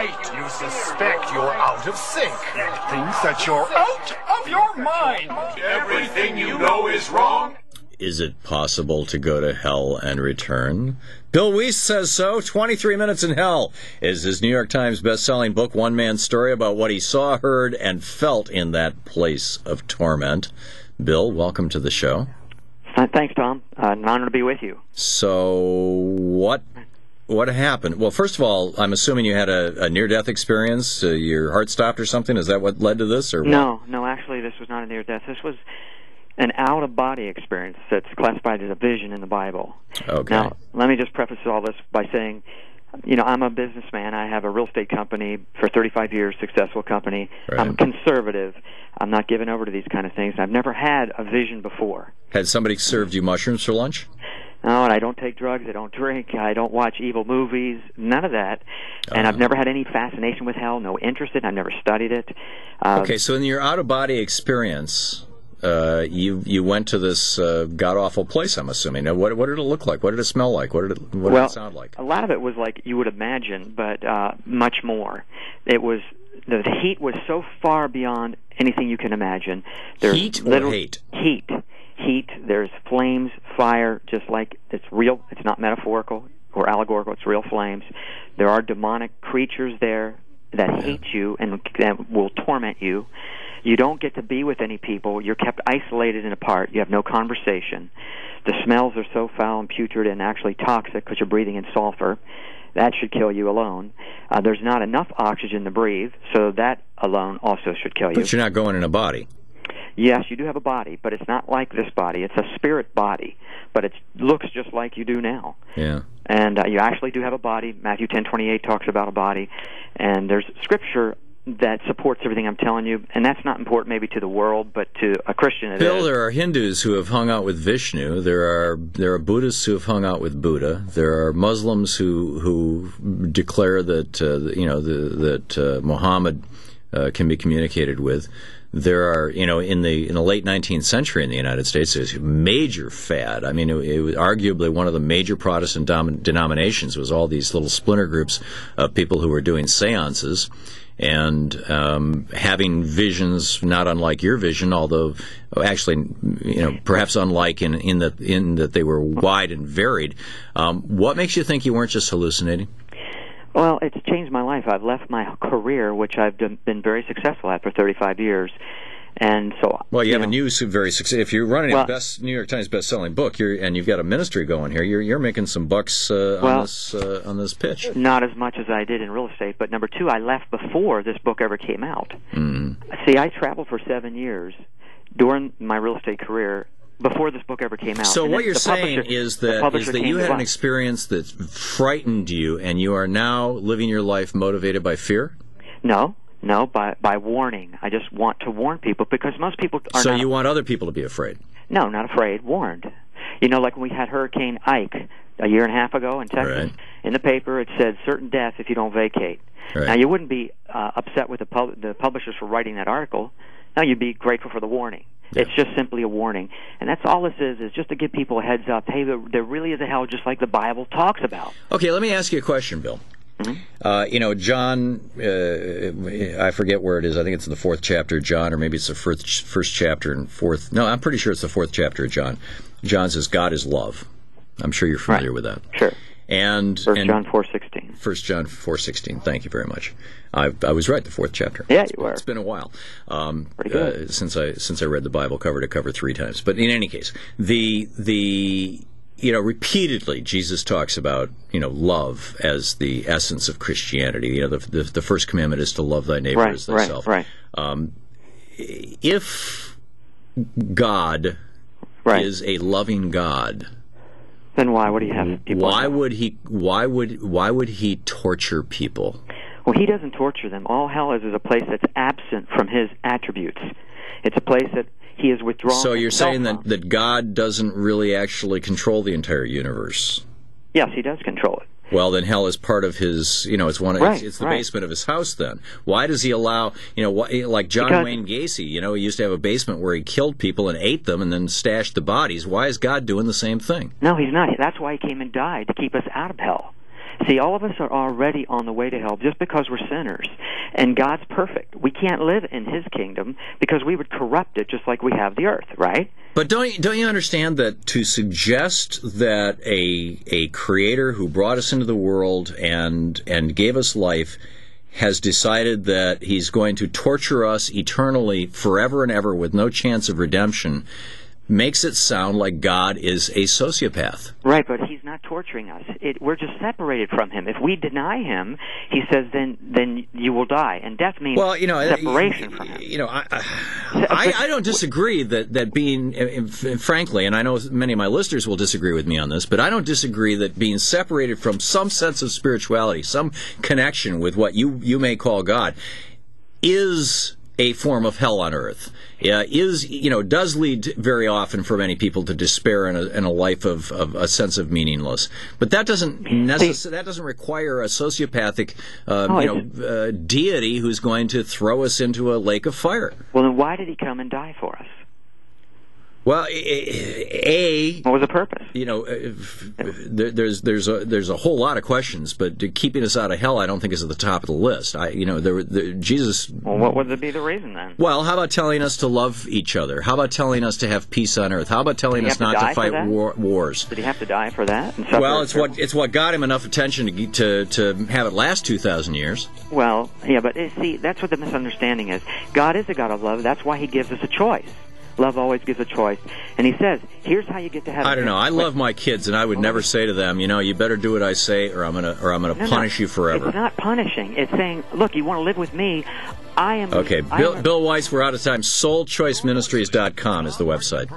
right. You suspect you're out of sync. You think that you're out of your mind. Everything you know is wrong. Is it possible to go to hell and return? Bill Weiss says so. 23 Minutes in Hell is his New York Times best-selling book, one-man story about what he saw, heard, and felt in that place of torment. Bill, welcome to the show. Thanks, Tom. An honor to be with you. So what happened? Well, first of all, I'm assuming you had a near-death experience. Your heart stopped or something? Is that what led to this? Or No, actually, this was not a near-death. This was an out-of-body experience that's classified as a vision in the Bible. Okay. Now, let me just preface all this by saying, I'm a businessman. I have a real estate company for 35 years, successful company. Right. I'm conservative. I'm not given over to these kind of things. I've never had a vision before. Had somebody served you mushrooms for lunch? No, and I don't take drugs. I don't drink. I don't watch evil movies. None of that. And I've never had any fascination with hell, no interest in it. I've never studied it. Okay, so in your out-of-body experience, you went to this god-awful place, I'm assuming. Now, what did it look like? What did it smell like? What did it sound like? A lot of it was like you would imagine, but much more. The heat was so far beyond anything you can imagine. There's Heat or hate? Heat. There's flames, fire, just like it's real. It's not metaphorical or allegorical. It's real flames. There are demonic creatures there that hate you and will torment you. You don't get to be with any people. You're kept isolated and apart. You have no conversation. The smells are so foul and putrid and actually toxic because you're breathing in sulfur. That should kill you alone. There's not enough oxygen to breathe, so that alone also should kill you. But you're not going in a body. Yes, you do have a body, but it's not like this body. It's a spirit body, but it looks just like you do now. Yeah. And you actually do have a body. Matthew 10:28 talks about a body, and there's scripture that supports everything I'm telling you, and that's not important maybe to the world, but to a Christian it Bill, is. there are Hindus who have hung out with Vishnu. There are Buddhists who have hung out with Buddha. There are Muslims who declare that that Muhammad can be communicated with. There are, in the late 19th century in the United States, there's a major fad. I mean, it was arguably one of the major Protestant denominations was all these little splinter groups of people who were doing seances and having visions not unlike your vision, although actually, perhaps unlike in that they were wide and varied. What makes you think you weren't just hallucinating? Well, it's changed my life. I've left my career, which I've been very successful at for 35 years. And so, well, you have a new very successful. If you're running a New York Times best-selling book, and you've got a ministry going here, you're making some bucks on this pitch. Not as much as I did in real estate, but number two, I left before this book ever came out. Mm. See, I traveled for 7 years during my real estate career before this book ever came out. So what you're saying is that you had an experience that frightened you, and you are now living your life motivated by fear? No, by warning. I just want to warn people because most people are So you want other people to be afraid? No, not afraid, warned. Like when we had Hurricane Ike a year and a half ago in Texas, right. In the paper it said certain death if you don't vacate. Right. Now, you wouldn't be upset with the publishers for writing that article. No, you'd be grateful for the warning. Yeah. It's just simply a warning. And that's all this is just to give people a heads up. Hey, there really is a hell just like the Bible talks about. Okay, let me ask you a question, Bill. Mm-hmm. John, I forget where it is. I think it's in the 4th chapter of John, or maybe it's the first chapter and 4th. No, I'm pretty sure it's the 4th chapter of John. John says, God is love. I'm sure you're familiar with that. Sure. And 1 John 4:16. 1 John 4:16. Thank you very much. I was right. The 4th chapter. Yeah, you were. It's been a while Pretty good. since I read the Bible cover to cover 3 times. But in any case, repeatedly Jesus talks about love as the essence of Christianity. The first commandment is to love thy neighbor as thyself. Right. If God is a loving God, then why would he have people? Why would he torture people? Well, he doesn't torture them. All hell is a place that's absent from his attributes. It's a place that he is withdrawn. So you're saying that God doesn't really actually control the entire universe? Yes, he does control it. Well, then hell is part of his, it's the basement of his house then. Why does he allow, like John Wayne Gacy, he used to have a basement where he killed people and ate them and then stashed the bodies. Why is God doing the same thing? No, he's not. That's why he came and died, to keep us out of hell. See, all of us are already on the way to hell just because we're sinners. And God's perfect. We can't live in His kingdom because we would corrupt it just like we have the earth, right? But don't you understand that to suggest that a creator who brought us into the world and gave us life has decided that He's going to torture us eternally forever and ever with no chance of redemption makes it sound like God is a sociopath. Right, but He's not torturing us. We're just separated from Him. If we deny Him, He says, then you will die. And death means separation from Him. I don't disagree that being, frankly, and I know many of my listeners will disagree with me on this, but I don't disagree that being separated from some sense of spirituality, some connection with what you may call God, is a form of hell on earth. Does lead very often for many people to despair in a life of a sense of meaningless. But that doesn't require a sociopathic deity who's going to throw us into a lake of fire. Well, then why did He come and die for us? Well, what was the purpose? There's a whole lot of questions, but keeping us out of hell, I don't think is at the top of the list. Jesus. Well, what would be the reason then? Well, how about telling us to love each other? How about telling us to have peace on earth? How about telling us not to fight wars? Did He have to die for that? Well, it's what got Him enough attention to have it last 2,000 years. Well, yeah, but see, that's what the misunderstanding is. God is a God of love. That's why He gives us a choice. Love always gives a choice. And He says, here's how you get to heaven. I don't know. I love my kids, and I would never say to them, you better do what I say, or I'm gonna punish you forever. It's not punishing. It's saying, look, you want to live with me. I am. Okay, Bill Weiss, we're out of time. SoulChoiceMinistries.com is the website.